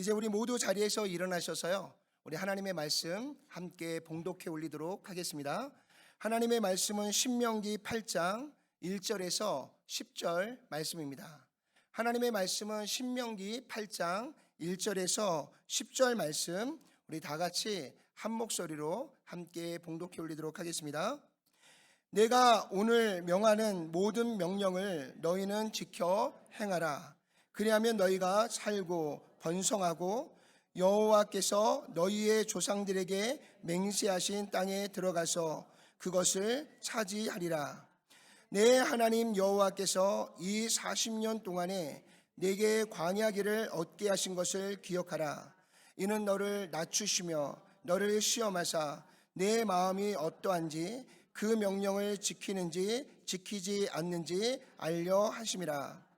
이제 우리 모두 자리에서 일어나셔서요, 우리 하나님의 말씀 함께 봉독해 올리도록 하겠습니다. 하나님의 말씀은 신명기 8장 1절에서 10절 말씀입니다. 하나님의 말씀은 신명기 8장 1절에서 10절 말씀, 우리 다 같이 한 목소리로 함께 봉독해 올리도록 하겠습니다. 내가 오늘 명하는 모든 명령을 너희는 지켜 행하라. 그리하면 너희가 살고 번성하고 여호와께서 너희의 조상들에게 맹세하신 땅에 들어가서 그것을 차지하리라. 내 하나님 여호와께서 이 40년 동안에 내게 광야길을 얻게 하신 것을 기억하라. 이는 너를 낮추시며 너를 시험하사 내 마음이 어떠한지 그 명령을 지키는지 지키지 않는지 알려 하심이라.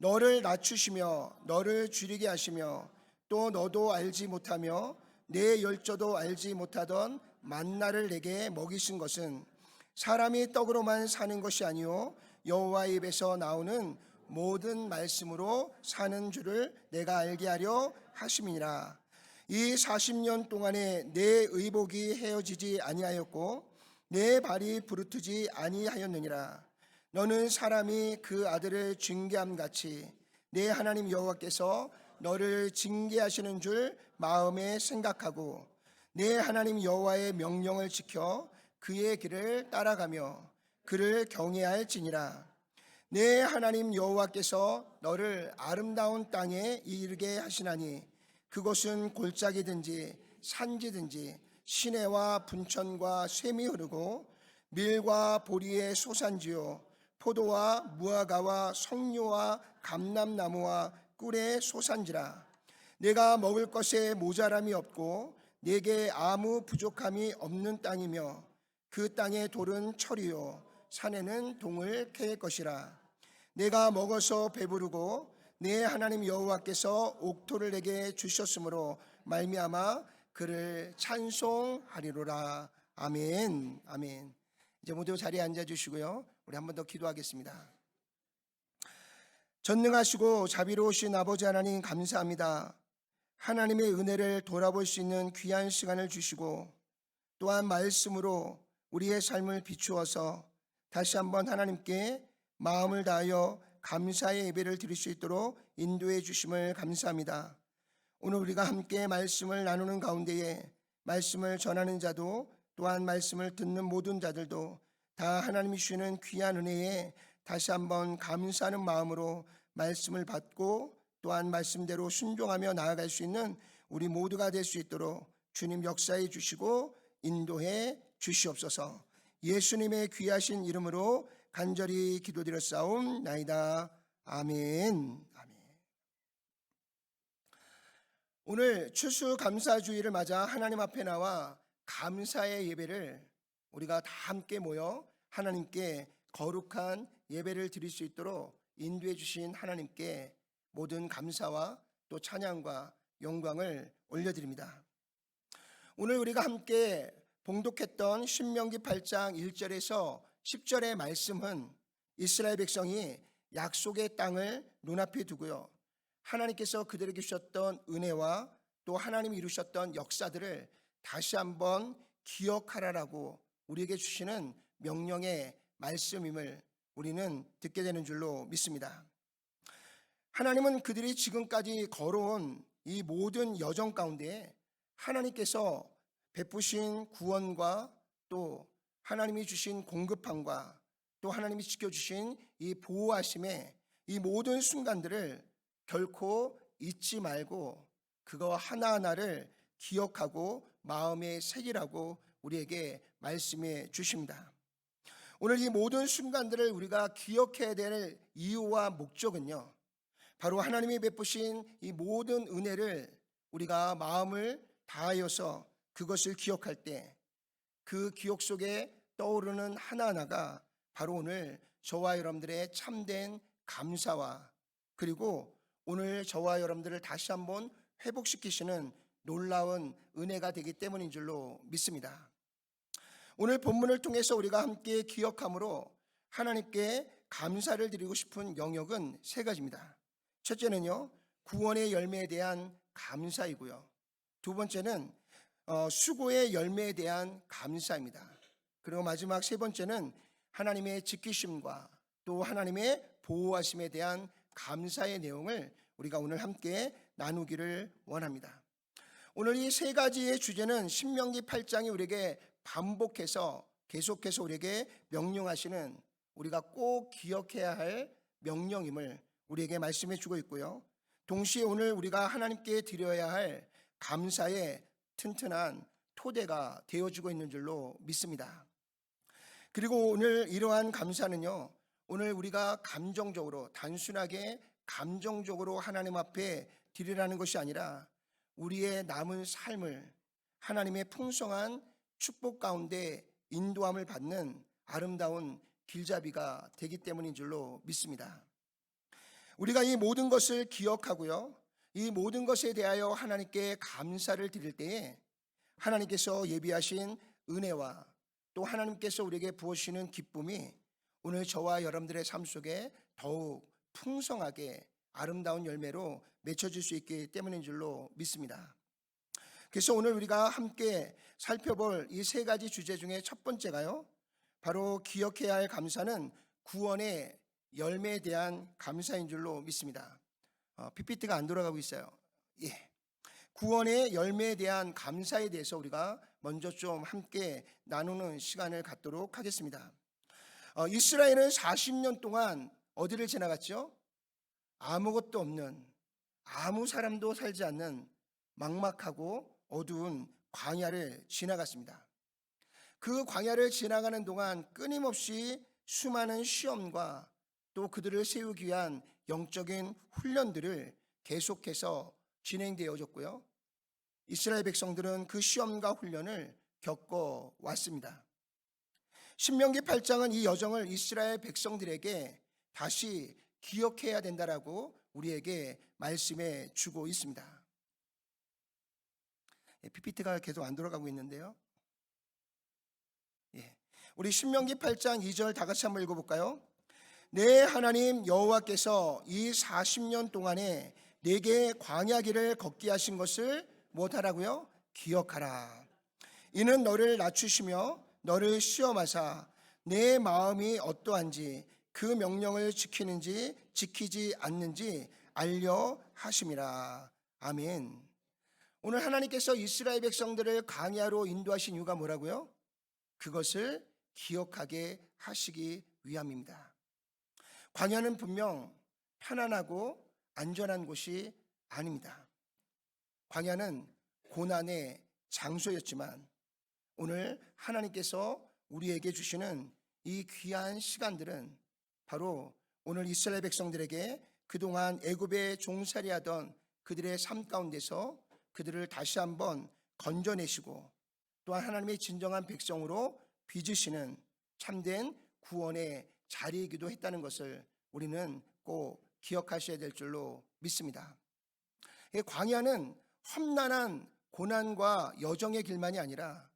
너를 낮추시며 너를 줄이게 하시며 또 너도 알지 못하며 내 열조도 알지 못하던 만나를 내게 먹이신 것은 사람이 떡으로만 사는 것이 아니요 여호와의 입에서 나오는 모든 말씀으로 사는 줄을 내가 알게 하려 하심이니라. 이 40년 동안에 내 의복이 헤어지지 아니하였고 내 발이 부르트지 아니하였느니라. 너는 사람이 그 아들을 징계함 같이 내 하나님 여호와께서 너를 징계하시는 줄 마음에 생각하고 내 하나님 여호와의 명령을 지켜 그의 길을 따라가며 그를 경외할지니라. 내 하나님 여호와께서 너를 아름다운 땅에 이르게 하시나니 그곳은 골짜기든지 산지든지 시내와 분천과 샘이 흐르고 밀과 보리의 소산지요 포도와 무화과와 석류와 감람나무와 꿀의 소산지라. 내가 먹을 것에 모자람이 없고 내게 아무 부족함이 없는 땅이며 그 땅의 돌은 철이요 산에는 동을 캐일 것이라. 내가 먹어서 배부르고 내 하나님 여호와께서 옥토를 내게 주셨으므로 말미암아 그를 찬송하리로라. 아멘. 아멘. 이제 모두 자리에 앉아주시고요, 우리 한 번 더 기도하겠습니다. 전능하시고 자비로우신 아버지 하나님 감사합니다. 하나님의 은혜를 돌아볼 수 있는 귀한 시간을 주시고 또한 말씀으로 우리의 삶을 비추어서 다시 한번 하나님께 마음을 다하여 감사의 예배를 드릴 수 있도록 인도해 주심을 감사합니다. 오늘 우리가 함께 말씀을 나누는 가운데에 말씀을 전하는 자도 또한 말씀을 듣는 모든 자들도 다 하나님이 주시는 귀한 은혜에 다시 한번 감사하는 마음으로 말씀을 받고 또한 말씀대로 순종하며 나아갈 수 있는 우리 모두가 될 수 있도록 주님 역사해 주시고 인도해 주시옵소서. 예수님의 귀하신 이름으로 간절히 기도드렸사옵나이다. 아멘. 아멘. 오늘 추수감사주의를 맞아 하나님 앞에 나와 감사의 예배를 우리가 다 함께 모여 하나님께 거룩한 예배를 드릴 수 있도록 인도해 주신 하나님께 모든 감사와 또 찬양과 영광을 올려드립니다. 오늘 우리가 함께 봉독했던 신명기 8장 1절에서 10절의 말씀은 이스라엘 백성이 약속의 땅을 눈앞에 두고요, 하나님께서 그들에게 주셨던 은혜와 또 하나님이 이루셨던 역사들을 다시 한번 기억하라라고 우리에게 주시는 명령의 말씀임을 우리는 듣게 되는 줄로 믿습니다. 하나님은 그들이 지금까지 걸어온 이 모든 여정 가운데 하나님께서 베푸신 구원과 또 하나님이 주신 공급함과 또 하나님이 지켜주신 이 보호하심의 이 모든 순간들을 결코 잊지 말고 그거 하나하나를 기억하고 마음에 새기라고 우리에게 말씀해 주십니다. 오늘 이 모든 순간들을 우리가 기억해야 될 이유와 목적은요, 바로 하나님이 베푸신 이 모든 은혜를 우리가 마음을 다하여서 그것을 기억할 때 그 기억 속에 떠오르는 하나하나가 바로 오늘 저와 여러분들의 참된 감사와 그리고 오늘 저와 여러분들을 다시 한번 회복시키시는 놀라운 은혜가 되기 때문인 줄로 믿습니다. 오늘 본문을 통해서 우리가 함께 기억함으로 하나님께 감사를 드리고 싶은 영역은 세 가지입니다. 첫째는요, 구원의 열매에 대한 감사이고요. 두 번째는 수고의 열매에 대한 감사입니다. 그리고 마지막 세 번째는 하나님의 지키심과 또 하나님의 보호하심에 대한 감사의 내용을 우리가 오늘 함께 나누기를 원합니다. 오늘 이 세 가지의 주제는 신명기 8장이 우리에게 반복해서 계속해서 우리에게 명령하시는, 우리가 꼭 기억해야 할 명령임을 우리에게 말씀해 주고 있고요. 동시에 오늘 우리가 하나님께 드려야 할 감사의 튼튼한 토대가 되어주고 있는 줄로 믿습니다. 그리고 오늘 이러한 감사는요, 오늘 우리가 감정적으로, 단순하게 감정적으로 하나님 앞에 드리라는 것이 아니라 우리의 남은 삶을 하나님의 풍성한 축복 가운데 인도함을 받는 아름다운 길잡이가 되기 때문인 줄로 믿습니다. 우리가 이 모든 것을 기억하고요, 이 모든 것에 대하여 하나님께 감사를 드릴 때에 하나님께서 예비하신 은혜와 또 하나님께서 우리에게 부어주시는 기쁨이 오늘 저와 여러분들의 삶 속에 더욱 풍성하게 아름다운 열매로 맺혀질 수 있기 때문인 줄로 믿습니다. 그래서 오늘 우리가 함께 살펴볼 이 세 가지 주제 중에 첫 번째가요, 바로 기억해야 할 감사는 구원의 열매에 대한 감사인 줄로 믿습니다. PPT가 안 돌아가고 있어요. 구원의 열매에 대한 감사에 대해서 우리가 먼저 좀 함께 나누는 시간을 갖도록 하겠습니다. 이스라엘은 40년 동안 어디를 지나갔죠? 아무것도 없는, 아무 사람도 살지 않는 막막하고 어두운 광야를 지나갔습니다. 그 광야를 지나가는 동안 끊임없이 수많은 시험과 또 그들을 세우기 위한 영적인 훈련들을 계속해서 진행되어졌고요. 이스라엘 백성들은 그 시험과 훈련을 겪어 왔습니다. 신명기 8장은 이 여정을 이스라엘 백성들에게 다시 기억해야 된다라고 우리에게 말씀해 주고 있습니다. PPT가 계속 안 돌아가고 있는데요. 우리 신명기 8장 2절 다 같이 한번 읽어볼까요? 내 하나님 여호와께서 이 40년 동안에 내게 광야길을 걷게 하신 것을 못하라고요? 기억하라. 이는 너를 낮추시며 너를 시험하사 내 마음이 어떠한지 그 명령을 지키는지 지키지 않는지 알려 하심이라. 아멘. 오늘 하나님께서 이스라엘 백성들을 광야로 인도하신 이유가 뭐라고요? 그것을 기억하게 하시기 위함입니다. 광야는 분명 편안하고 안전한 곳이 아닙니다. 광야는 고난의 장소였지만 오늘 하나님께서 우리에게 주시는 이 귀한 시간들은 바로 오늘 이스라엘 백성들에게 그동안 애굽에 종살이하던 그들의 삶 가운데서 그들을 다시 한번 건져내시고 또한 하나님의 진정한 백성으로 빚으시는 참된 구원의 자리이기도 했다는 것을 우리는 꼭 기억하셔야 될 줄로 믿습니다. 광야는 험난한 고난과 여정의 길만이 아니라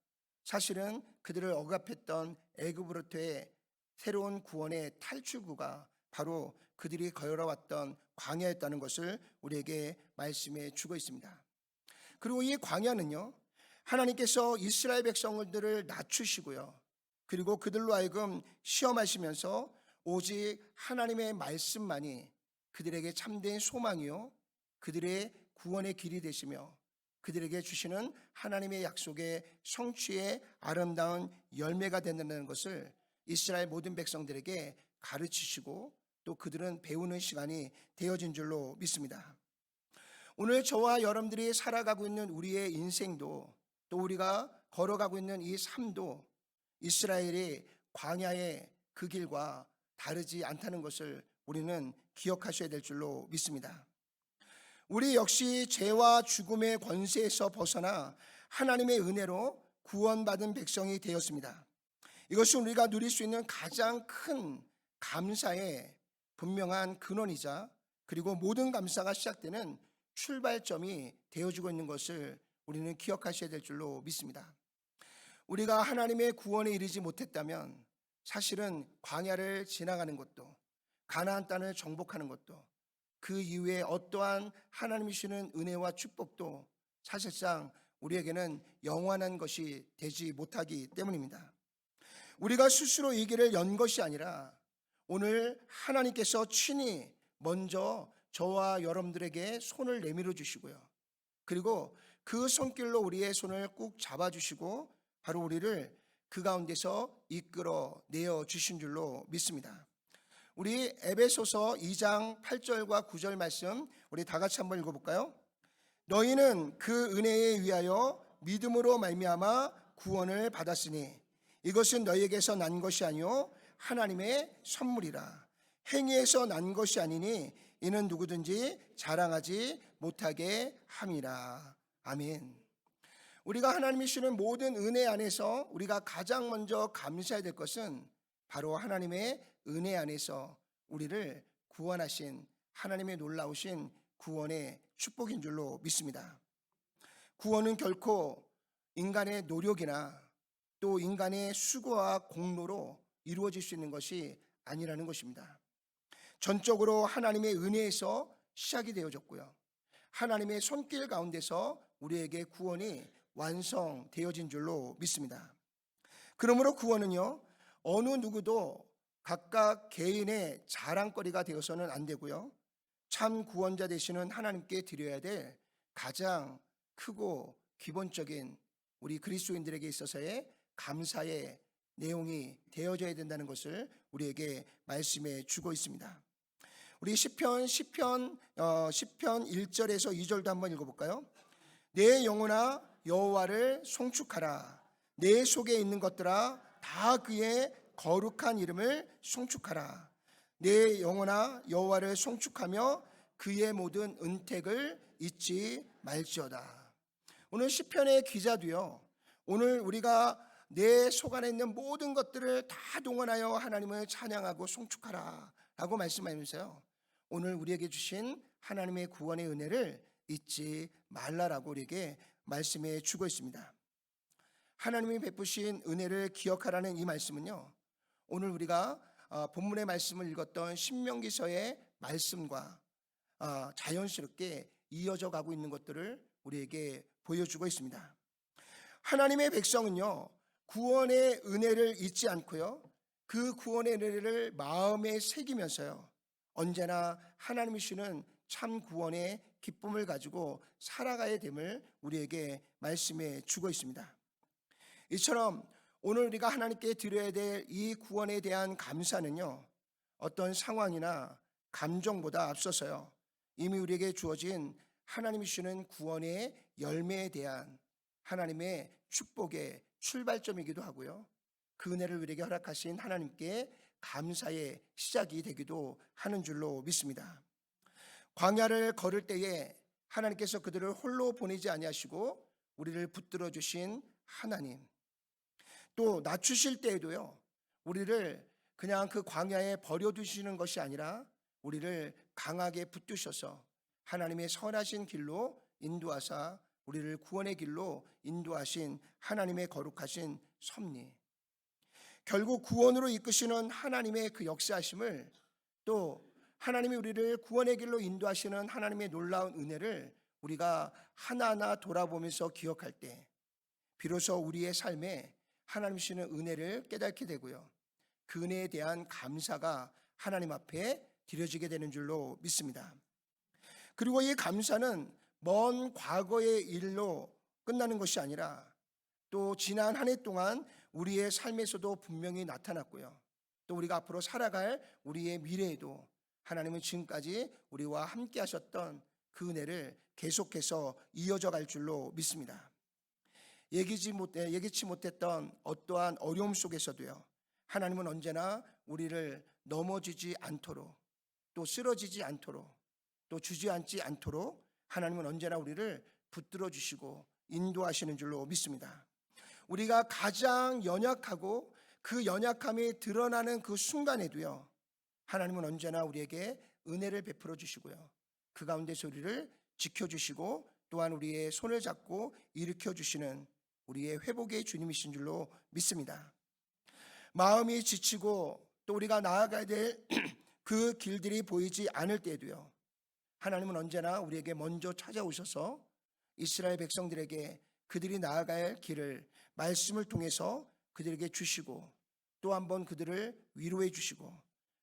사실은 그들을 억압했던 애굽으로부터의 새로운 구원의 탈출구가 바로 그들이 걸어왔던 광야였다는 것을 우리에게 말씀해 주고 있습니다. 그리고 이 광야는요, 하나님께서 이스라엘 백성들을 낮추시고요, 그리고 그들로 하여금 시험하시면서 오직 하나님의 말씀만이 그들에게 참된 소망이요 그들의 구원의 길이 되시며 그들에게 주시는 하나님의 약속의 성취의 아름다운 열매가 된다는 것을 이스라엘 모든 백성들에게 가르치시고 또 그들은 배우는 시간이 되어진 줄로 믿습니다. 오늘 저와 여러분들이 살아가고 있는 우리의 인생도 또 우리가 걸어가고 있는 이 삶도 이스라엘의 광야의 그 길과 다르지 않다는 것을 우리는 기억하셔야 될 줄로 믿습니다. 우리 역시 죄와 죽음의 권세에서 벗어나 하나님의 은혜로 구원받은 백성이 되었습니다. 이것이 우리가 누릴 수 있는 가장 큰 감사의 분명한 근원이자 그리고 모든 감사가 시작되는 출발점이 되어주고 있는 것을 우리는 기억하셔야 될 줄로 믿습니다. 우리가 하나님의 구원에 이르지 못했다면 사실은 광야를 지나가는 것도 가나안 땅을 정복하는 것도 그 이후에 어떠한 하나님이 주시는 은혜와 축복도 사실상 우리에게는 영원한 것이 되지 못하기 때문입니다. 우리가 스스로 이 길을 연 것이 아니라 오늘 하나님께서 친히 먼저 저와 여러분들에게 손을 내밀어 주시고요. 그리고 그 손길로 우리의 손을 꾹 잡아주시고 바로 우리를 그 가운데서 이끌어 내어 주신 줄로 믿습니다. 우리 에베소서 2장 8절과 9절 말씀 우리 다 같이 한번 읽어볼까요? 너희는 그 은혜에 의하여 믿음으로 말미암아 구원을 받았으니 이것은 너희에게서 난 것이 아니요 하나님의 선물이라. 행위에서 난 것이 아니니 이는 누구든지 자랑하지 못하게 함이라. 아멘. 우리가 하나님이 주시는 모든 은혜 안에서 우리가 가장 먼저 감사해야 될 것은 바로 하나님의 은혜 안에서 우리를 구원하신 하나님의 놀라우신 구원의 축복인 줄로 믿습니다. 구원은 결코 인간의 노력이나 또 인간의 수고와 공로로 이루어질 수 있는 것이 아니라는 것입니다. 전적으로 하나님의 은혜에서 시작이 되어졌고요. 하나님의 손길 가운데서 우리에게 구원이 완성되어진 줄로 믿습니다. 그러므로 구원은요, 어느 누구도 각각 개인의 자랑거리가 되어서는 안 되고요. 참 구원자 되시는 하나님께 드려야 될 가장 크고 기본적인 우리 그리스도인들에게 있어서의 감사의 내용이 되어져야 된다는 것을 우리에게 말씀해 주고 있습니다. 우리 시편 1절에서 2절도 한번 읽어볼까요? 내 영혼아 여호와를 송축하라. 내 속에 있는 것들아 다 그의 거룩한 이름을 송축하라. 내 영혼아 여호와를 송축하며 그의 모든 은택을 잊지 말지어다. 오늘 시편의 기자도요, 오늘 우리가 내 속 안에 있는 모든 것들을 다 동원하여 하나님을 찬양하고 송축하라 라고 말씀하면서요, 오늘 우리에게 주신 하나님의 구원의 은혜를 잊지 말라라고 우리에게 말씀해 주고 있습니다. 하나님이 베푸신 은혜를 기억하라는 이 말씀은요, 오늘 우리가 본문의 말씀을 읽었던 신명기서의 말씀과 자연스럽게 이어져 가고 있는 것들을 우리에게 보여주고 있습니다. 하나님의 백성은요, 구원의 은혜를 잊지 않고요, 그 구원의 은혜를 마음에 새기면서요, 언제나 하나님이 주시는 참 구원의 기쁨을 가지고 살아가야 됨을 우리에게 말씀해 주고 있습니다. 이처럼 오늘 우리가 하나님께 드려야 될 이 구원에 대한 감사는요, 어떤 상황이나 감정보다 앞서서요, 이미 우리에게 주어진 하나님이 주시는 구원의 열매에 대한 하나님의 축복의 출발점이기도 하고요, 그 은혜를 우리에게 허락하신 하나님께 감사의 시작이 되기도 하는 줄로 믿습니다. 광야를 걸을 때에 하나님께서 그들을 홀로 보내지 아니하시고 우리를 붙들어 주신 하나님, 또 낮추실 때에도요, 우리를 그냥 그 광야에 버려두시는 것이 아니라 우리를 강하게 붙드셔서 하나님의 선하신 길로 인도하사 우리를 구원의 길로 인도하신 하나님의 거룩하신 섭리, 결국 구원으로 이끄시는 하나님의 그 역사하심을, 또 하나님이 우리를 구원의 길로 인도하시는 하나님의 놀라운 은혜를 우리가 하나하나 돌아보면서 기억할 때 비로소 우리의 삶에 하나님 주시는 은혜를 깨닫게 되고요, 그 은혜에 대한 감사가 하나님 앞에 드려지게 되는 줄로 믿습니다. 그리고 이 감사는 먼 과거의 일로 끝나는 것이 아니라 또 지난 한 해 동안 우리의 삶에서도 분명히 나타났고요, 또 우리가 앞으로 살아갈 우리의 미래에도 하나님은 지금까지 우리와 함께 하셨던 그 은혜를 계속해서 이어져 갈 줄로 믿습니다. 예기치 못했던 어떠한 어려움 속에서도요, 하나님은 언제나 우리를 넘어지지 않도록, 또 쓰러지지 않도록, 또 주저앉지 않도록 하나님은 언제나 우리를 붙들어 주시고 인도하시는 줄로 믿습니다. 우리가 가장 연약하고 그 연약함이 드러나는 그 순간에도요, 하나님은 언제나 우리에게 은혜를 베풀어 주시고요, 그 가운데서 우리를 지켜주시고 또한 우리의 손을 잡고 일으켜 주시는 우리의 회복의 주님이신 줄로 믿습니다. 마음이 지치고 또 우리가 나아가야 될 그 길들이 보이지 않을 때에도요, 하나님은 언제나 우리에게 먼저 찾아오셔서 이스라엘 백성들에게 그들이 나아갈 길을 말씀을 통해서 그들에게 주시고, 또 한번 그들을 위로해 주시고,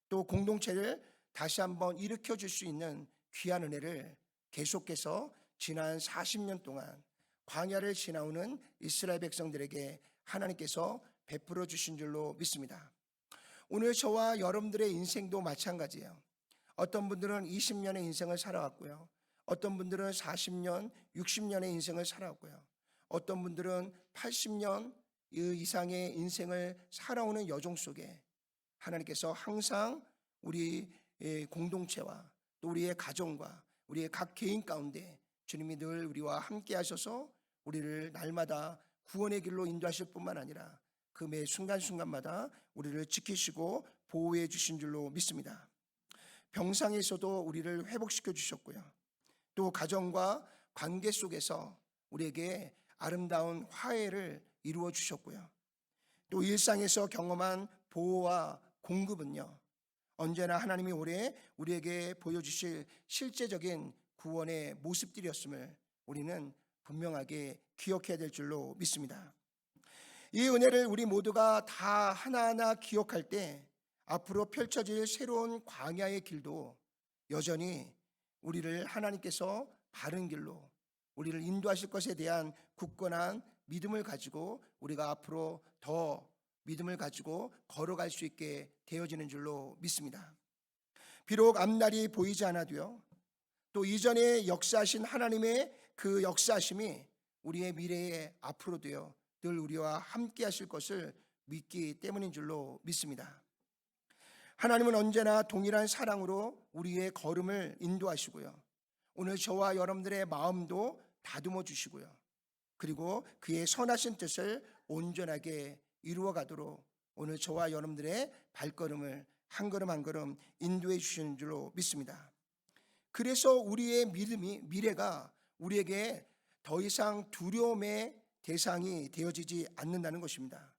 또 공동체를 다시 한번 일으켜 줄 수 있는 귀한 은혜를 계속해서 지난 40년 동안 광야를 지나오는 이스라엘 백성들에게 하나님께서 베풀어 주신 줄로 믿습니다. 오늘 저와 여러분들의 인생도 마찬가지예요. 어떤 분들은 20년의 인생을 살아왔고요. 어떤 분들은 40년, 60년의 인생을 살아왔고요. 어떤 분들은 80년 이상의 인생을 살아오는 여정 속에 하나님께서 항상 우리 공동체와 또 우리의 가정과 우리의 각 개인 가운데 주님이 늘 우리와 함께 하셔서 우리를 날마다 구원의 길로 인도하실 뿐만 아니라 그 매 순간순간마다 우리를 지키시고 보호해 주신 줄로 믿습니다. 병상에서도 우리를 회복시켜 주셨고요. 또 가정과 관계 속에서 우리에게 아름다운 화해를 이루어 주셨고요. 또 일상에서 경험한 보호와 공급은요, 언제나 하나님이 올해 우리에게 보여주실 실제적인 구원의 모습들이었음을 우리는 분명하게 기억해야 될 줄로 믿습니다. 이 은혜를 우리 모두가 다 하나하나 기억할 때 앞으로 펼쳐질 새로운 광야의 길도 여전히 우리를 하나님께서 바른 길로 우리를 인도하실 것에 대한 굳건한 믿음을 가지고 우리가 앞으로 더 믿음을 가지고 걸어갈 수 있게 되어지는 줄로 믿습니다. 비록 앞날이 보이지 않아도요, 또 이전에 역사하신 하나님의 그 역사하심이 우리의 미래에 앞으로도요 늘 우리와 함께 하실 것을 믿기 때문인 줄로 믿습니다. 하나님은 언제나 동일한 사랑으로 우리의 걸음을 인도하시고요, 오늘 저와 여러분들의 마음도 다듬어 주시고요, 그리고 그의 선하신 뜻을 온전하게 이루어 가도록 오늘 저와 여러분들의 발걸음을 한 걸음 한 걸음 인도해 주시는 줄로 믿습니다. 그래서 우리의 미래가 우리에게 더 이상 두려움의 대상이 되어지지 않는다는 것입니다.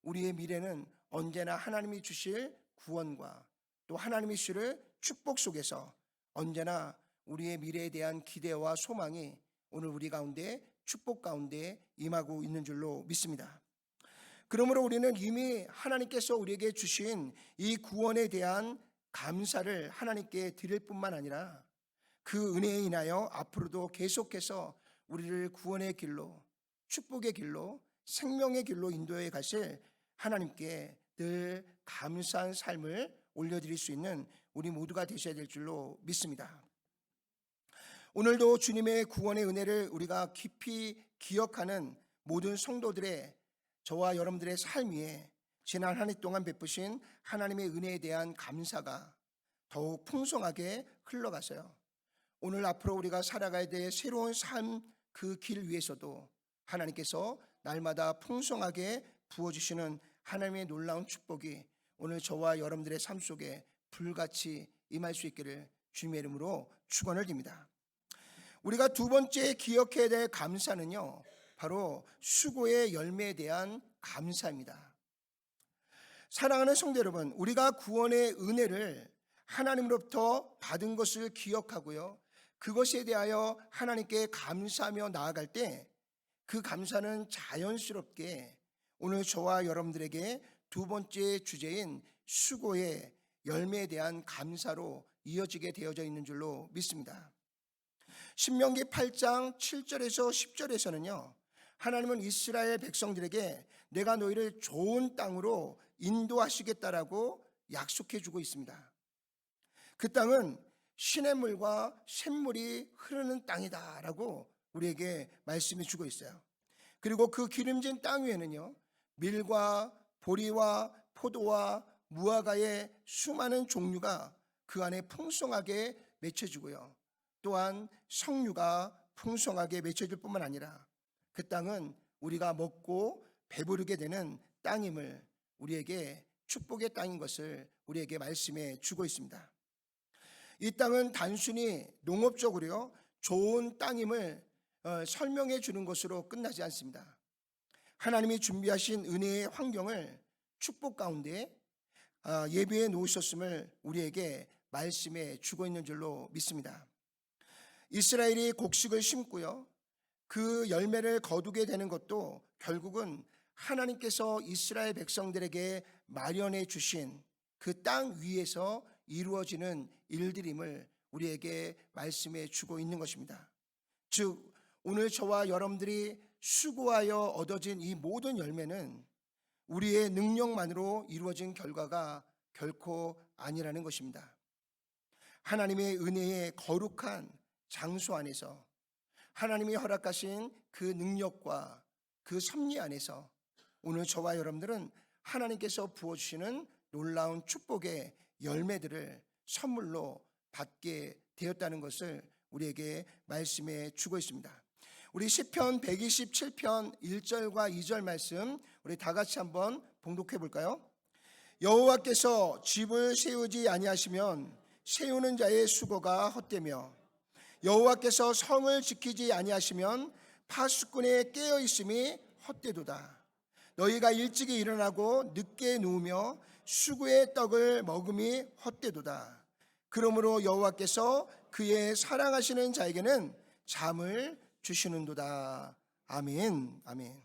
우리의 미래는 언제나 하나님이 주실 구원과 또 하나님이 주실 축복 속에서 언제나 우리의 미래에 대한 기대와 소망이 오늘 우리 가운데 축복 가운데 임하고 있는 줄로 믿습니다. 그러므로 우리는 이미 하나님께서 우리에게 주신 이 구원에 대한 감사를 하나님께 드릴 뿐만 아니라 그 은혜에 인하여 앞으로도 계속해서 우리를 구원의 길로, 축복의 길로, 생명의 길로 인도해 가실 하나님께 늘 감사한 삶을 올려드릴 수 있는 우리 모두가 되셔야 될 줄로 믿습니다. 오늘도 주님의 구원의 은혜를 우리가 깊이 기억하는 모든 성도들의, 저와 여러분들의 삶 위에 지난 한 해 동안 베푸신 하나님의 은혜에 대한 감사가 더욱 풍성하게 흘러가서요, 오늘 앞으로 우리가 살아가야 될 새로운 삶 그 길 위에서도 하나님께서 날마다 풍성하게 부어주시는 하나님의 놀라운 축복이 오늘 저와 여러분들의 삶 속에 불같이 임할 수 있기를 주님의 이름으로 축원을 드립니다. 우리가 두 번째 기억해야 될 감사는요, 바로 수고의 열매에 대한 감사입니다. 사랑하는 성도 여러분, 우리가 구원의 은혜를 하나님으로부터 받은 것을 기억하고요, 그것에 대하여 하나님께 감사하며 나아갈 때 그 감사는 자연스럽게 오늘 저와 여러분들에게 두 번째 주제인 수고의 열매에 대한 감사로 이어지게 되어져 있는 줄로 믿습니다. 신명기 8장 7절에서 10절에서는요, 하나님은 이스라엘 백성들에게 내가 너희를 좋은 땅으로 인도하시겠다라고 약속해 주고 있습니다. 그 땅은 시냇물과 샘물이 흐르는 땅이다라고 우리에게 말씀해 주고 있어요. 그리고 그 기름진 땅 위에는요, 밀과 보리와 포도와 무화과의 수많은 종류가 그 안에 풍성하게 맺혀지고요, 또한 석류가 풍성하게 맺혀질 뿐만 아니라 그 땅은 우리가 먹고 배부르게 되는 땅임을, 우리에게 축복의 땅인 것을 우리에게 말씀해 주고 있습니다. 이 땅은 단순히 농업적으로요 좋은 땅임을 설명해 주는 것으로 끝나지 않습니다. 하나님이 준비하신 은혜의 환경을 축복 가운데 예비해 놓으셨음을 우리에게 말씀해 주고 있는 줄로 믿습니다. 이스라엘이 곡식을 심고요, 그 열매를 거두게 되는 것도 결국은 하나님께서 이스라엘 백성들에게 마련해 주신 그 땅 위에서 이루어지는 일들임을 우리에게 말씀해 주고 있는 것입니다. 즉, 오늘 저와 여러분들이 수고하여 얻어진 이 모든 열매는 우리의 능력만으로 이루어진 결과가 결코 아니라는 것입니다. 하나님의 은혜의 거룩한 장소 안에서 하나님이 허락하신 그 능력과 그 섭리 안에서 오늘 저와 여러분들은 하나님께서 부어주시는 놀라운 축복의 열매들을 선물로 받게 되었다는 것을 우리에게 말씀해 주고 있습니다. 우리 시편 127편 1절과 2절 말씀 우리 다 같이 한번 봉독해 볼까요? 여호와께서 집을 세우지 아니하시면 세우는 자의 수고가 헛되며 여호와께서 성을 지키지 아니하시면 파수꾼의 깨어 있음이 헛되도다. 너희가 일찍이 일어나고 늦게 누우며 수구의 떡을 먹음이 헛되도다. 그러므로 여호와께서 그의 사랑하시는 자에게는 잠을 주시는도다. 아멘. 아멘.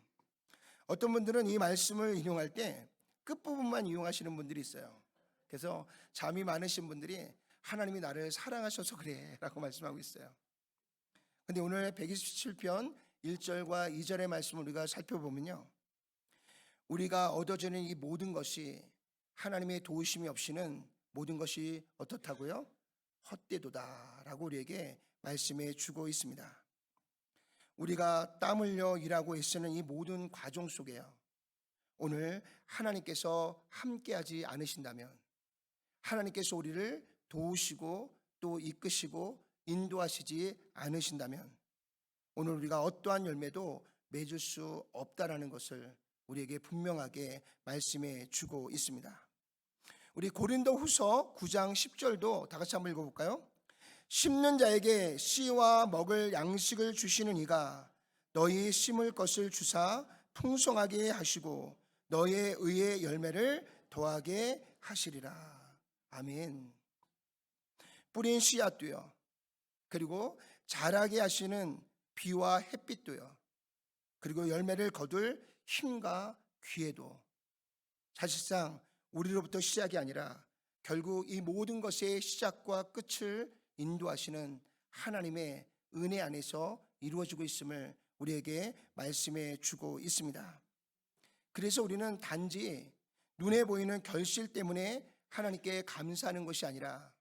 어떤 분들은 이 말씀을 인용할 때 끝부분만 이용하시는 분들이 있어요. 그래서 잠이 많으신 분들이 하나님이 나를 사랑하셔서 그래 라고 말씀하고 있어요. 근데 오늘 127편 1절과 2절의 말씀을 우리가 살펴보면요, 우리가 얻어지는 이 모든 것이 하나님의 도우심이 없이는 모든 것이 어떻다고요? 헛되도다 라고 우리에게 말씀해 주고 있습니다. 우리가 땀 흘려 일하고 애쓰는 이 모든 과정 속에요, 오늘 하나님께서 함께하지 않으신다면, 하나님께서 우리를 도우시고 또 이끄시고 인도하시지 않으신다면 오늘 우리가 어떠한 열매도 맺을 수 없다라는 것을 우리에게 분명하게 말씀해 주고 있습니다. 우리 고린도후서 9장 10절도 다 같이 한번 읽어볼까요? 심는 자에게 씨와 먹을 양식을 주시는 이가 너희 심을 것을 주사 풍성하게 하시고 너의 의의 열매를 더하게 하시리라. 아멘. 뿌린 씨앗도요, 그리고 자라게 하시는 비와 햇빛도요, 그리고 열매를 거둘 힘과 기회도 사실상 우리로부터 시작이 아니라 결국 이 모든 것의 시작과 끝을 인도하시는 하나님의 은혜 안에서 이루어지고 있음을 우리에게 말씀해 주고 있습니다. 그래서 우리는 단지 눈에 보이는 결실 때문에 하나님께 감사하는 것이 아니라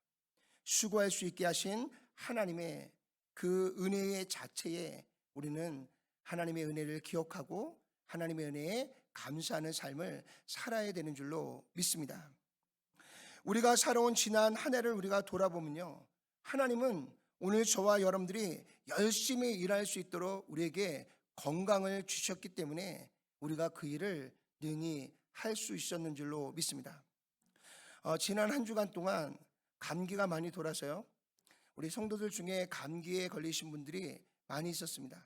수고할 수 있게 하신 하나님의 그 은혜의 자체에 우리는 하나님의 은혜를 기억하고 하나님의 은혜에 감사하는 삶을 살아야 되는 줄로 믿습니다. 우리가 살아온 지난 한 해를 우리가 돌아보면요, 하나님은 오늘 저와 여러분들이 열심히 일할 수 있도록 우리에게 건강을 주셨기 때문에 우리가 그 일을 능히 할 수 있었는 줄로 믿습니다. 지난 한 주간 동안 감기가 많이 돌아서요, 우리 성도들 중에 감기에 걸리신 분들이 많이 있었습니다.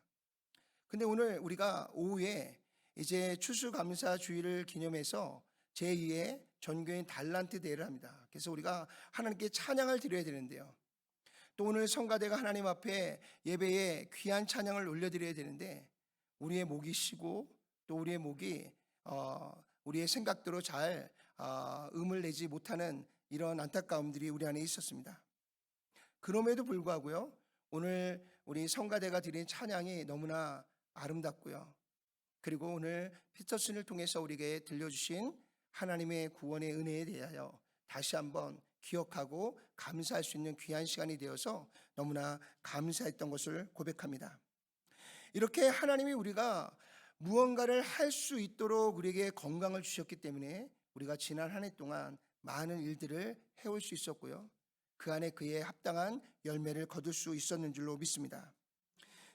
근데 오늘 우리가 오후에 이제 추수감사주의를 기념해서 제2의 전교인 달란트 대회를 합니다. 그래서 우리가 하나님께 찬양을 드려야 되는데요, 또 오늘 성가대가 하나님 앞에 예배에 귀한 찬양을 올려드려야 되는데 우리의 목이 쉬고 또 우리의 목이 우리의 생각대로 잘 음을 내지 못하는 이런 안타까움들이 우리 안에 있었습니다. 그럼에도 불구하고요, 오늘 우리 성가대가 드린 찬양이 너무나 아름답고요, 그리고 오늘 피터슨을 통해서 우리에게 들려주신 하나님의 구원의 은혜에 대하여 다시 한번 기억하고 감사할 수 있는 귀한 시간이 되어서 너무나 감사했던 것을 고백합니다. 이렇게 하나님이 우리가 무언가를 할 수 있도록 우리에게 건강을 주셨기 때문에 우리가 지난 한 해 동안 많은 일들을 해올 수 있었고요, 그 안에 그에 합당한 열매를 거둘 수 있었는 줄로 믿습니다.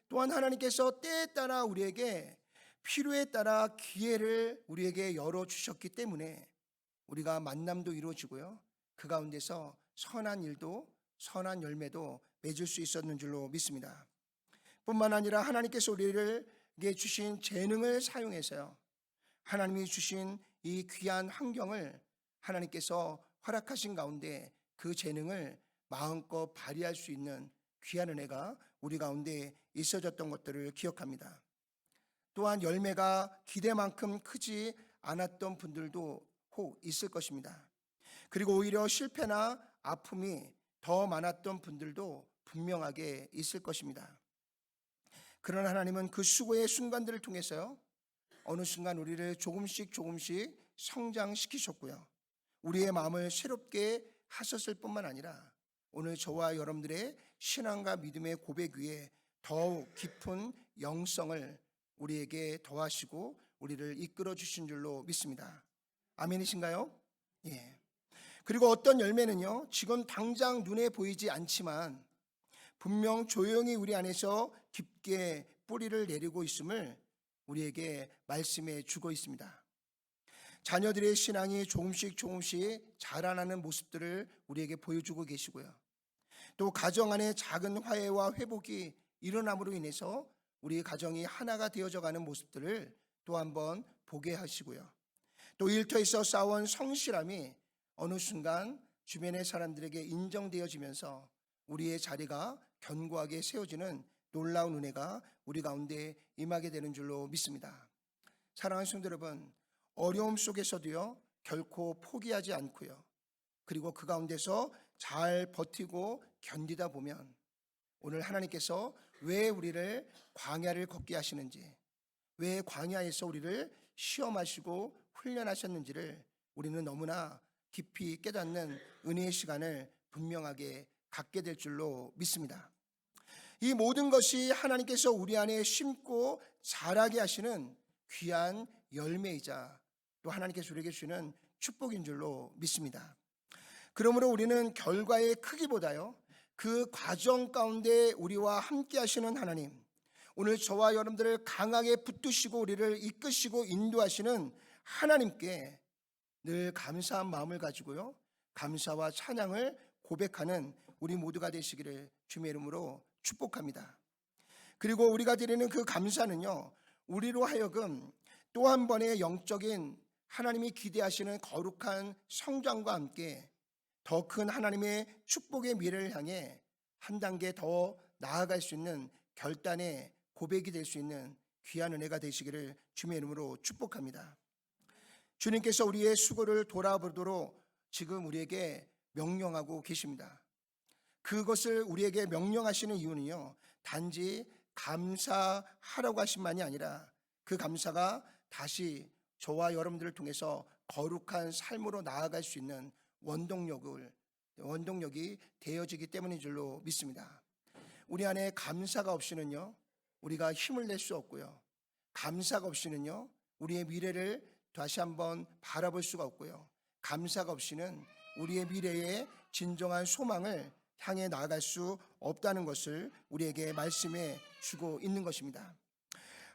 또한 하나님께서 때에 따라 우리에게 필요에 따라 기회를 우리에게 열어주셨기 때문에 우리가 만남도 이루어지고요, 그 가운데서 선한 일도 선한 열매도 맺을 수 있었는 줄로 믿습니다. 뿐만 아니라 하나님께서 우리에게 주신 재능을 사용해서요, 하나님이 주신 이 귀한 환경을 하나님께서 허락하신 가운데 그 재능을 마음껏 발휘할 수 있는 귀한 은혜가 우리 가운데 있어졌던 것들을 기억합니다. 또한 열매가 기대만큼 크지 않았던 분들도 혹 있을 것입니다. 그리고 오히려 실패나 아픔이 더 많았던 분들도 분명하게 있을 것입니다. 그러나 하나님은 그 수고의 순간들을 통해서요, 어느 순간 우리를 조금씩 성장시키셨고요, 우리의 마음을 새롭게 하셨을 뿐만 아니라 오늘 저와 여러분들의 신앙과 믿음의 고백 위에 더욱 깊은 영성을 우리에게 더하시고 우리를 이끌어 주신 줄로 믿습니다. 아멘이신가요? 예. 그리고 어떤 열매는요, 지금 당장 눈에 보이지 않지만 분명 조용히 우리 안에서 깊게 뿌리를 내리고 있음을 우리에게 말씀해 주고 있습니다. 자녀들의 신앙이 조금씩 자라나는 모습들을 우리에게 보여주고 계시고요, 또 가정 안에 작은 화해와 회복이 일어남으로 인해서 우리 가정이 하나가 되어져 가는 모습들을 또 한번 보게 하시고요, 또 일터에서 싸운 성실함이 어느 순간 주변의 사람들에게 인정되어지면서 우리의 자리가 견고하게 세워지는 놀라운 은혜가 우리 가운데 임하게 되는 줄로 믿습니다. 사랑하는 성도 여러분, 어려움 속에서도요, 결코 포기하지 않고요, 그리고 그 가운데서 잘 버티고 견디다 보면 오늘 하나님께서 왜 우리를 광야를 걷게 하시는지, 왜 광야에서 우리를 시험하시고 훈련하셨는지를 우리는 너무나 깊이 깨닫는 은혜의 시간을 분명하게 갖게 될 줄로 믿습니다. 이 모든 것이 하나님께서 우리 안에 심고 자라게 하시는 귀한 열매이자 또 하나님께서 우리에게 주시는 축복인 줄로 믿습니다. 그러므로 우리는 결과의 크기보다요, 그 과정 가운데 우리와 함께 하시는 하나님, 오늘 저와 여러분들을 강하게 붙드시고 우리를 이끄시고 인도하시는 하나님께 늘 감사한 마음을 가지고요, 감사와 찬양을 고백하는 우리 모두가 되시기를 주님의 이름으로 축복합니다. 그리고 우리가 드리는 그 감사는요, 우리로 하여금 또 한 번의 영적인 하나님이 기대하시는 거룩한 성장과 함께 더 큰 하나님의 축복의 미래를 향해 한 단계 더 나아갈 수 있는 결단의 고백이 될 수 있는 귀한 은혜가 되시기를 주님의 이름으로 축복합니다. 주님께서 우리의 수고를 돌아보도록 지금 우리에게 명령하고 계십니다. 그것을 우리에게 명령하시는 이유는요, 단지 감사하라고 하신만이 아니라 그 감사가 다시 저와 여러분들을 통해서 거룩한 삶으로 나아갈 수 있는 원동력이 되어지기 때문인 줄로 믿습니다. 우리 안에 감사가 없이는요, 우리가 힘을 낼 수 없고요, 감사가 없이는요, 우리의 미래를 다시 한번 바라볼 수가 없고요, 감사가 없이는 우리의 미래의 진정한 소망을 향해 나아갈 수 없다는 것을 우리에게 말씀해 주고 있는 것입니다.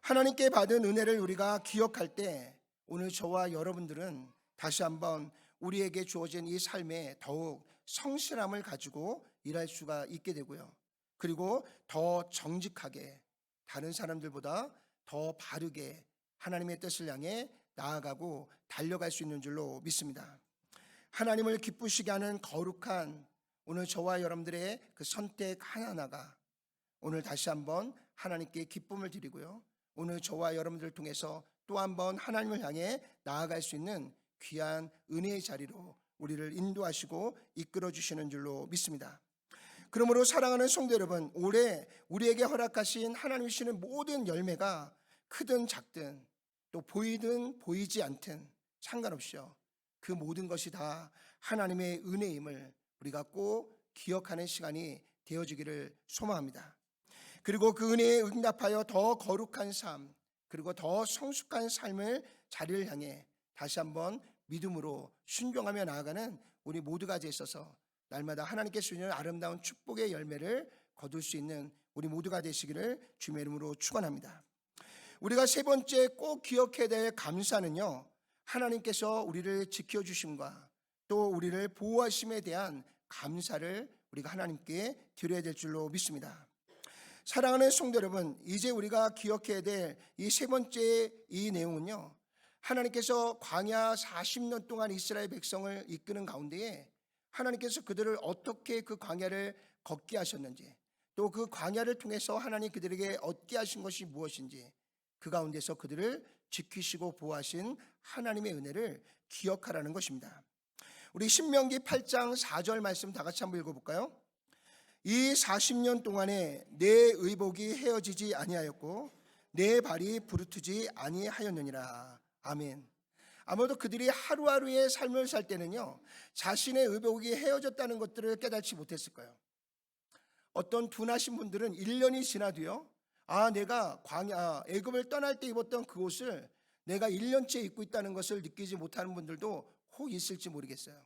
하나님께 받은 은혜를 우리가 기억할 때 오늘 저와 여러분들은 다시 한번 우리에게 주어진 이 삶에 더욱 성실함을 가지고 일할 수가 있게 되고요, 그리고 더 정직하게 다른 사람들보다 더 바르게 하나님의 뜻을 향해 나아가고 달려갈 수 있는 줄로 믿습니다. 하나님을 기쁘시게 하는 거룩한 오늘 저와 여러분들의 그 선택 하나하나가 오늘 다시 한번 하나님께 기쁨을 드리고요, 오늘 저와 여러분들을 통해서 또 한번 하나님을 향해 나아갈 수 있는 귀한 은혜의 자리로 우리를 인도하시고 이끌어 주시는 줄로 믿습니다. 그러므로 사랑하는 성도 여러분, 올해 우리에게 허락하신 하나님이 주시는 모든 열매가 크든 작든 또 보이든 보이지 않든 상관없이요, 그 모든 것이 다 하나님의 은혜임을 우리가 꼭 기억하는 시간이 되어지기를 소망합니다. 그리고 그 은혜에 응답하여 더 거룩한 삶, 그리고 더 성숙한 삶을 자리를 향해 다시 한번 믿음으로 순종하며 나아가는 우리 모두가 되셔서 날마다 하나님께 주시는 아름다운 축복의 열매를 거둘 수 있는 우리 모두가 되시기를 주님의 이름으로 축원합니다. 우리가 세 번째 꼭 기억해야 될 감사는요, 하나님께서 우리를 지켜주심과 또 우리를 보호하심에 대한 감사를 우리가 하나님께 드려야 될 줄로 믿습니다. 사랑하는 성도 여러분, 이제 우리가 기억해야 될 이 세 번째 이 내용은요, 하나님께서 광야 40년 동안 이스라엘 백성을 이끄는 가운데에 하나님께서 그들을 어떻게 그 광야를 걷게 하셨는지, 또 그 광야를 통해서 하나님 그들에게 얻게 하신 것이 무엇인지, 그 가운데서 그들을 지키시고 보호하신 하나님의 은혜를 기억하라는 것입니다. 우리 신명기 8장 4절 말씀 다 같이 한번 읽어볼까요? 이 40년 동안에 내 의복이 헤어지지 아니하였고 내 발이 부르트지 아니하였느니라. 아멘. 아무래도 그들이 하루하루의 삶을 살 때는요, 자신의 의복이 헤어졌다는 것들을 깨닫지 못했을 거예요. 어떤 둔하신 분들은 1년이 지나도요, 내가 애굽을 떠날 때 입었던 그 옷을 내가 1년째 입고 있다는 것을 느끼지 못하는 분들도 혹 있을지 모르겠어요.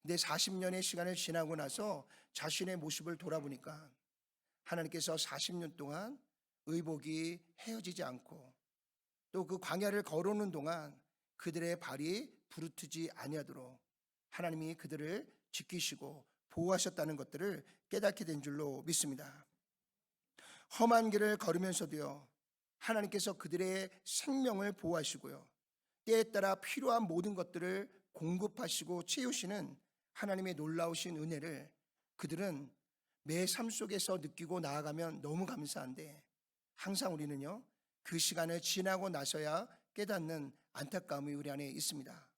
근데 40년의 시간을 지나고 나서 자신의 모습을 돌아보니까 하나님께서 40년 동안 의복이 헤어지지 않고 또 그 광야를 걸어오는 동안 그들의 발이 부르트지 아니하도록 하나님이 그들을 지키시고 보호하셨다는 것들을 깨닫게 된 줄로 믿습니다. 험한 길을 걸으면서도요, 하나님께서 그들의 생명을 보호하시고요, 때에 따라 필요한 모든 것들을 공급하시고 채우시는 하나님의 놀라우신 은혜를 그들은 매 삶 속에서 느끼고 나아가면 너무 감사한데, 항상 우리는요, 그 시간을 지나고 나서야 깨닫는 안타까움이 우리 안에 있습니다.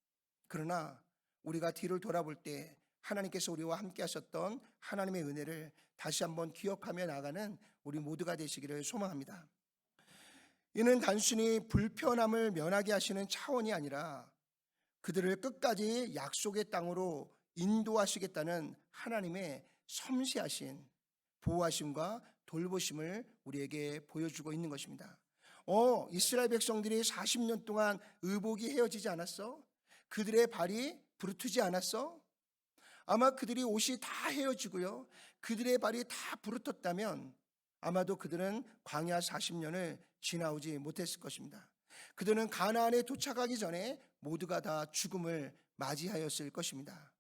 그러나 우리가 뒤를 돌아볼 때 하나님께서 우리와 함께 하셨던 하나님의 은혜를 다시 한번 기억하며 나가는 우리 모두가 되시기를 소망합니다. 이는 단순히 불편함을 면하게 하시는 차원이 아니라 그들을 끝까지 약속의 땅으로 인도하시겠다는 하나님의 섬세하신 보호하심과 돌보심을 우리에게 보여주고 있는 것입니다. 이스라엘 백성들이 40년 동안 의복이 헤어지지 않았어? 그들의 발이 부르트지 않았어? 아마 그들이 옷이 다 헤어지고요, 그들의 발이 다 부르텄다면 아마도 그들은 광야 40년을 지나오지 못했을 것입니다. 그들은 가나안에 도착하기 전에 모두가 다 죽음을 맞이하였을 것입니다.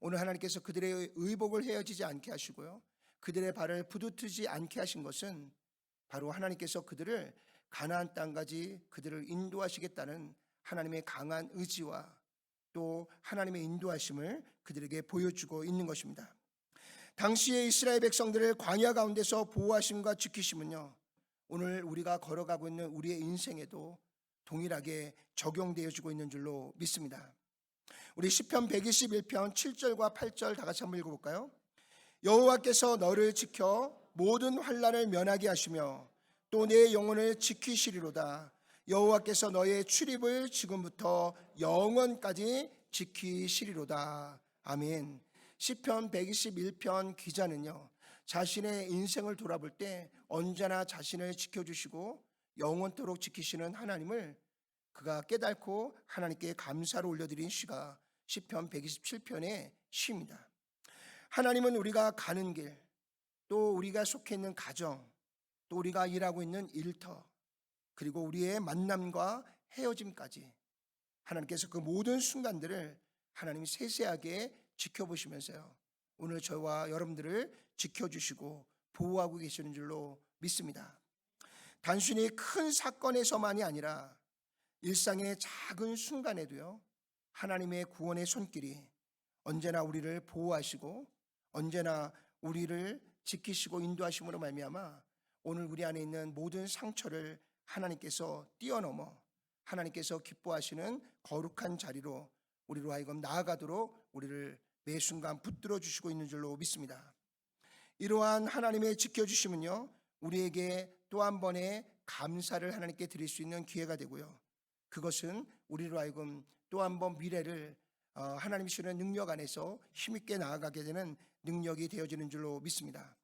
오늘 하나님께서 그들의 의복을 헤어지지 않게 하시고요, 그들의 발을 부르트지 않게 하신 것은 바로 하나님께서 그들을 가나안 땅까지 그들을 인도하시겠다는 하나님의 강한 의지와 또 하나님의 인도하심을 그들에게 보여주고 있는 것입니다. 당시의 이스라엘 백성들을 광야 가운데서 보호하심과 지키심은요, 오늘 우리가 걸어가고 있는 우리의 인생에도 동일하게 적용되어지고 있는 줄로 믿습니다. 우리 시편 121편 7절과 8절 다 같이 한번 읽어볼까요? 여호와께서 너를 지켜 모든 환난을 면하게 하시며 또 내 영혼을 지키시리로다. 여호와께서 너의 출입을 지금부터 영원까지 지키시리로다. 아멘. 시편 121편 기자는요, 자신의 인생을 돌아볼 때 언제나 자신을 지켜주시고 영원토록 지키시는 하나님을 그가 깨닫고 하나님께 감사를 올려드린 시가 시편 127편의 시입니다. 하나님은 우리가 가는 길, 또 우리가 속해 있는 가정, 또 우리가 일하고 있는 일터, 그리고 우리의 만남과 헤어짐까지 하나님께서 그 모든 순간들을 하나님이 세세하게 지켜보시면서요, 오늘 저와 여러분들을 지켜주시고 보호하고 계시는 줄로 믿습니다. 단순히 큰 사건에서만이 아니라 일상의 작은 순간에도요, 하나님의 구원의 손길이 언제나 우리를 보호하시고 언제나 우리를 지키시고 인도하심으로 말미암아 오늘 우리 안에 있는 모든 상처를 하나님께서 뛰어넘어 하나님께서 기뻐하시는 거룩한 자리로 우리로 하여금 나아가도록 우리를 매 순간 붙들어 주시고 있는 줄로 믿습니다. 이러한 하나님의 지켜주심은요, 우리에게 또 한 번의 감사를 하나님께 드릴 수 있는 기회가 되고요, 그것은 우리로 하여금 또 한 번 미래를 하나님이 주시는 능력 안에서 힘있게 나아가게 되는 능력이 되어지는 줄로 믿습니다.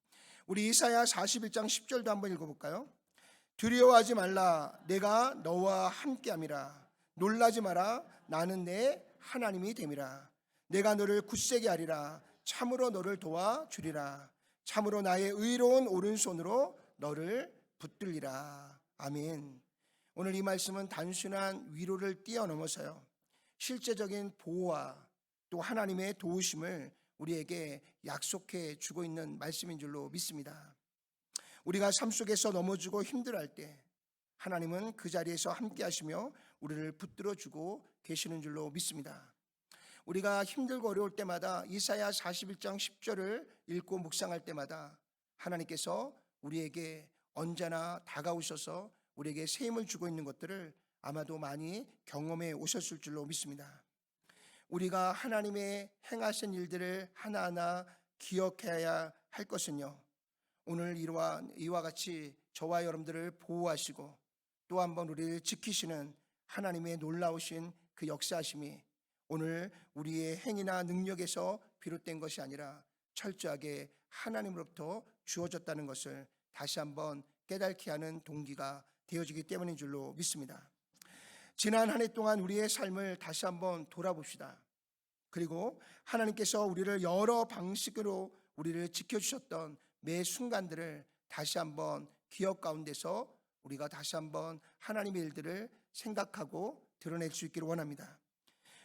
우리 이사야 41장 10절도 한번 읽어볼까요? 두려워하지 말라, 내가 너와 함께함이라. 놀라지 마라, 나는 내 하나님이 됨이라. 내가 너를 굳세게 하리라. 참으로 너를 도와주리라. 참으로 나의 의로운 오른손으로 너를 붙들리라. 아멘. 오늘 이 말씀은 단순한 위로를 뛰어넘어서요, 실제적인 보호와 또 하나님의 도우심을 우리에게 약속해 주고 있는 말씀인 줄로 믿습니다. 우리가 삶 속에서 넘어지고 힘들어할 때 하나님은 그 자리에서 함께 하시며 우리를 붙들어 주고 계시는 줄로 믿습니다. 우리가 힘들고 어려울 때마다 이사야 41장 10절을 읽고 묵상할 때마다 하나님께서 우리에게 언제나 다가오셔서 우리에게 새 힘을 주고 있는 것들을 아마도 많이 경험해 오셨을 줄로 믿습니다. 우리가 하나님의 행하신 일들을 하나하나 기억해야 할 것은요, 오늘 이와 같이 저와 여러분들을 보호하시고 또 한 번 우리를 지키시는 하나님의 놀라우신 그 역사하심이 오늘 우리의 행위나 능력에서 비롯된 것이 아니라 철저하게 하나님으로부터 주어졌다는 것을 다시 한번 깨닫게 하는 동기가 되어지기 때문인 줄로 믿습니다. 지난 한 해 동안 우리의 삶을 다시 한번 돌아봅시다. 그리고 하나님께서 우리를 여러 방식으로 우리를 지켜주셨던 매 순간들을 다시 한번 기억 가운데서 우리가 다시 한번 하나님의 일들을 생각하고 드러낼 수 있기를 원합니다.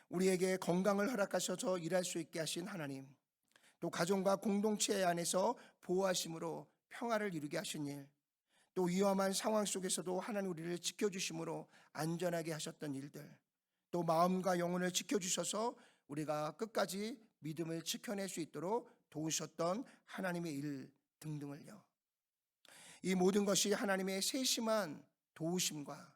우리에게 건강을 허락하셔서 일할 수 있게 하신 하나님, 또 가정과 공동체 안에서 보호하심으로 평화를 이루게 하신 일, 또 위험한 상황 속에서도 하나님 우리를 지켜주심으로 안전하게 하셨던 일들, 또 마음과 영혼을 지켜주셔서 우리가 끝까지 믿음을 지켜낼 수 있도록 도우셨던 하나님의 일 등등을요, 이 모든 것이 하나님의 세심한 도우심과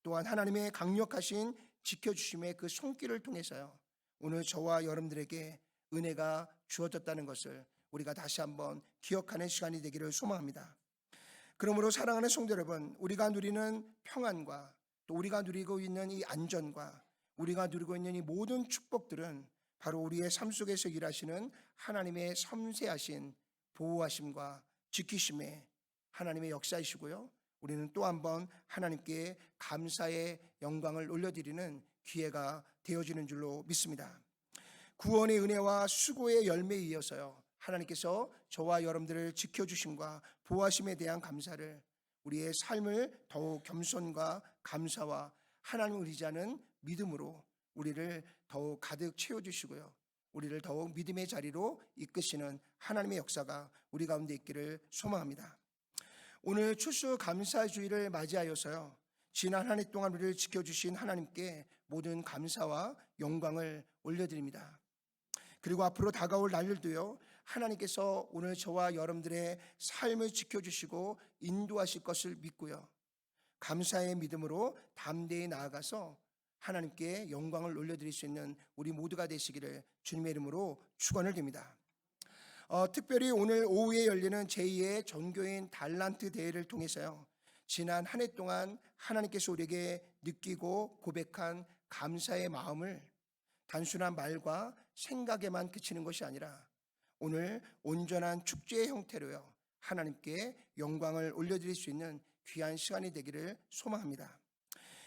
또한 하나님의 강력하신 지켜주심의 그 손길을 통해서요, 오늘 저와 여러분들에게 은혜가 주어졌다는 것을 우리가 다시 한번 기억하는 시간이 되기를 소망합니다. 그러므로 사랑하는 성도 여러분, 우리가 누리는 평안과 또 우리가 누리고 있는 이 안전과 우리가 누리고 있는 이 모든 축복들은 바로 우리의 삶 속에서 일하시는 하나님의 섬세하신 보호하심과 지키심의 하나님의 역사이시고요, 우리는 또 한 번 하나님께 감사의 영광을 올려드리는 기회가 되어지는 줄로 믿습니다. 구원의 은혜와 수고의 열매에 이어서요, 하나님께서 저와 여러분들을 지켜주심과 보호하심에 대한 감사를 우리의 삶을 더욱 겸손과 감사와 하나님을 의지하는 믿음으로 우리를 더욱 가득 채워주시고요, 우리를 더욱 믿음의 자리로 이끄시는 하나님의 역사가 우리 가운데 있기를 소망합니다. 오늘 추수감사주의를 맞이하여서요, 지난 한 해 동안 우리를 지켜주신 하나님께 모든 감사와 영광을 올려드립니다. 그리고 앞으로 다가올 날들도요, 하나님께서 오늘 저와 여러분들의 삶을 지켜주시고 인도하실 것을 믿고요, 감사의 믿음으로 담대히 나아가서 하나님께 영광을 올려드릴 수 있는 우리 모두가 되시기를 주님의 이름으로 축원을 드립니다. 특별히 오늘 오후에 열리는 제2의 전교인 달란트 대회를 통해서요, 지난 한 해 동안 하나님께서 우리에게 느끼고 고백한 감사의 마음을 단순한 말과 생각에만 그치는 것이 아니라 오늘 온전한 축제의 형태로요, 하나님께 영광을 올려드릴 수 있는 귀한 시간이 되기를 소망합니다.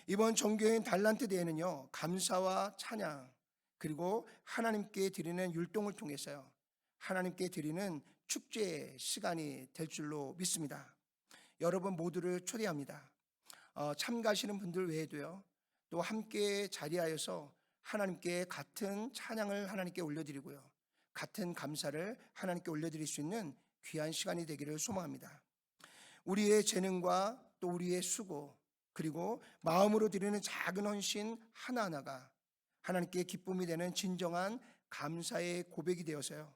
이번 전교인 달란트 대회는요, 감사와 찬양 그리고 하나님께 드리는 율동을 통해서요, 하나님께 드리는 축제의 시간이 될 줄로 믿습니다. 여러분 모두를 초대합니다. 참가하시는 분들 외에도요, 또 함께 자리하여서 하나님께 같은 찬양을 하나님께 올려드리고요, 같은 감사를 하나님께 올려드릴 수 있는 귀한 시간이 되기를 소망합니다. 우리의 재능과 또 우리의 수고 그리고 마음으로 드리는 작은 헌신 하나하나가 하나님께 기쁨이 되는 진정한 감사의 고백이 되어서요,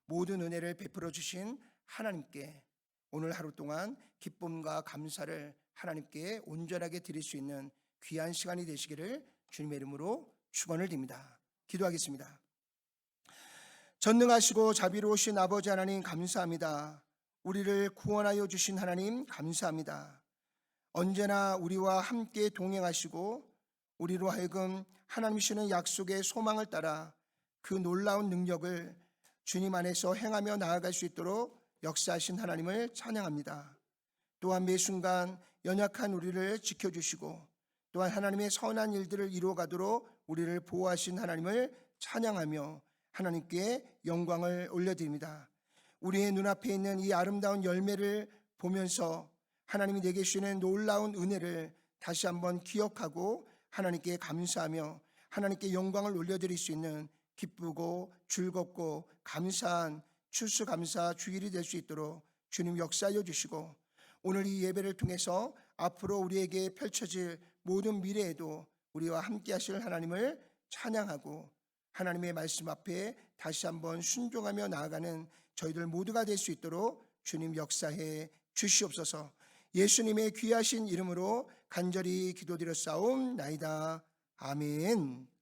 모든 은혜를 베풀어 주신 하나님께 오늘 하루 동안 기쁨과 감사를 하나님께 온전하게 드릴 수 있는 귀한 시간이 되시기를 주님의 이름으로 축원을 드립니다. 기도하겠습니다. 전능하시고 자비로우신 아버지 하나님 감사합니다. 우리를 구원하여 주신 하나님 감사합니다. 언제나 우리와 함께 동행하시고 우리로 하여금 하나님 주시는 약속의 소망을 따라 그 놀라운 능력을 주님 안에서 행하며 나아갈 수 있도록 역사하신 하나님을 찬양합니다. 또한 매 순간 연약한 우리를 지켜주시고 또한 하나님의 선한 일들을 이루어가도록 우리를 보호하신 하나님을 찬양하며 하나님께 영광을 올려드립니다. 우리의 눈앞에 있는 이 아름다운 열매를 보면서 하나님이 내게 주시는 놀라운 은혜를 다시 한번 기억하고 하나님께 감사하며 하나님께 영광을 올려드릴 수 있는 기쁘고 즐겁고 감사한 추수감사 주일이 될 수 있도록 주님 역사하여 주시고 오늘 이 예배를 통해서 앞으로 우리에게 펼쳐질 모든 미래에도 우리와 함께 하실 하나님을 찬양하고 하나님의 말씀 앞에 다시 한번 순종하며 나아가는 저희들 모두가 될 수 있도록 주님 역사해 주시옵소서. 예수님의 귀하신 이름으로 간절히 기도드렸사옵나이다. 아멘.